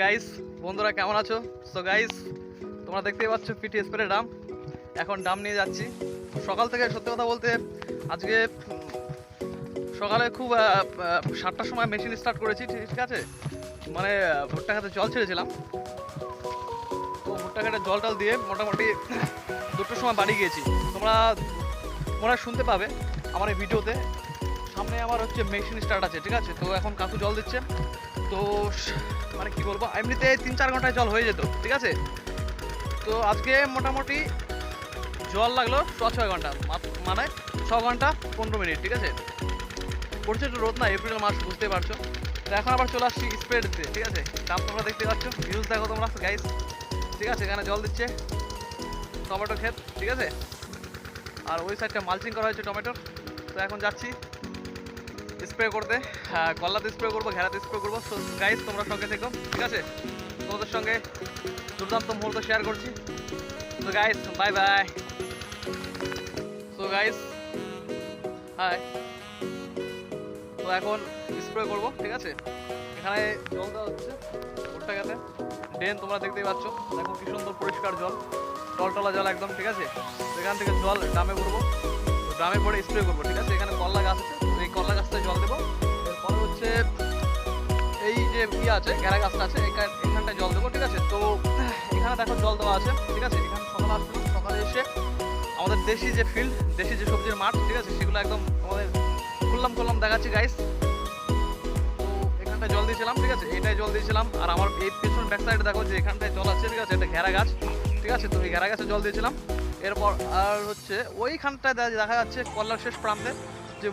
Guys বন্ধুরা কেমন আছো? সো গাইস তোমরা দেখতেই পাচ্ছ পিটি স্প্রে ডাম। এখন ডাম নিয়ে যাচ্ছি। সকাল থেকে সত্যি কথা বলতে আজকে সকালে খুব 7টার সময় মেশিন স্টার্ট করেছি, ঠিক আছে। মানে ভুট্টা খেতে জল ছেড়েছিলাম, তো ভুট্টা খেতে জল টল দিয়ে মোটামুটি 2টোর সময় বাড়ি গিয়েছি। তোমরা মনে হয় শুনতে পাবে আমার এই ভিডিওতে। সামনে আমার হচ্ছে মেশিন স্টার্ট আছে, ঠিক আছে। তো এখন কাকু জল দিচ্ছে। তো মানে কি বলবো, এমনিতে 3-4 ঘন্টায় জল হয়ে যেত, ঠিক আছে। তো আজকে মোটামুটি জল লাগলো 6 ঘন্টা, মানে 6 ঘন্টা 15 মিনিট, ঠিক আছে। পড়ছে একটু রোদ না, এপ্রিল মাস, বুঝতে পারছো। তো এখন আবার চলে আসছি স্প্রে দিতে, ঠিক আছে। দাম তোমরা দেখতে পাচ্ছ, ভিউজ দেখো তোমরা গাইস, ঠিক আছে। এখানে জল দিচ্ছে টমেটো ক্ষেত, ঠিক আছে। আর ওই সাইডটা মালচিং করা হয়েছে টমেটোর। তো এখন যাচ্ছি স্প্রে করতে। কল্লাতে স্প্রে করবো, ঘেরাতে স্প্রে করবো। তো গাইস তোমরা সঙ্গে থেকো, ঠিক আছে। তোমাদের সঙ্গে দুর্দান্ত মুহূর্ত শেয়ার করছি। তো গাইস বাই বাই। তো গাইস হাই। তো এখন স্প্রে করবো, ঠিক আছে। এখানে জল দেওয়া হচ্ছে ভুট্টা খেতে। ড্রেন তোমরা দেখতেই পাচ্ছ, দেখো কি সুন্দর পরিষ্কার জল, টলটলা জল একদম, ঠিক আছে। এখান থেকে জল ড্রামে ভরবো, তো ড্রামে পরে স্প্রে করবো, ঠিক আছে। এখানে কল্লা গাছ আছে, এই কল্লা গাছটায় জল দেবো। এরপরে হচ্ছে এই যে আছে ঘেরা গাছটা আছে, এখানটায় জল দেবো, ঠিক আছে। তো এখানে দেখো জল দেওয়া আছে, ঠিক আছে। এখানে সকালে আসছিলাম, সকালে এসে আমাদের দেশি যে ফিল্ড, দেশি যে সবজির মাঠ, ঠিক আছে, সেগুলো একদম আমাদের খুললাম দেখাচ্ছি গাইস। তো এখানটায় জল দিয়েছিলাম, ঠিক আছে, এইটাই জল দিয়েছিলাম। আর আমার এই পেছন ব্যাক সাইডে দেখো যে এখানটায় জল আছে, ঠিক আছে, এটা ঘেরা গাছ, ঠিক আছে। তো এই ঘেরা গাছে জল দিয়েছিলাম। এরপর আর হচ্ছে ওইখানটায় দেখা যাচ্ছে কল্লার শেষ প্রান্তে যে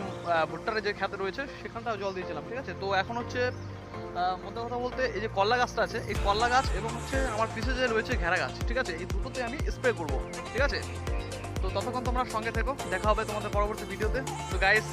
ভুট্টার যে খেতে রয়েছে, সেখানটাও জল দিয়েছিলাম, ঠিক আছে। তো এখন হচ্ছে মধ্যে কথা বলতে এই যে কল্লা গাছটা আছে, এই কল্লা গাছ এবং হচ্ছে আমার পিছে যে রয়েছে ঘেরা গাছ, ঠিক আছে, এই দুটোতে আমি স্প্রে করব, ঠিক আছে। তো ততক্ষণ তোমরা সঙ্গে থেকো, দেখা হবে তোমাদের পরবর্তী ভিডিওতে। তো গাইস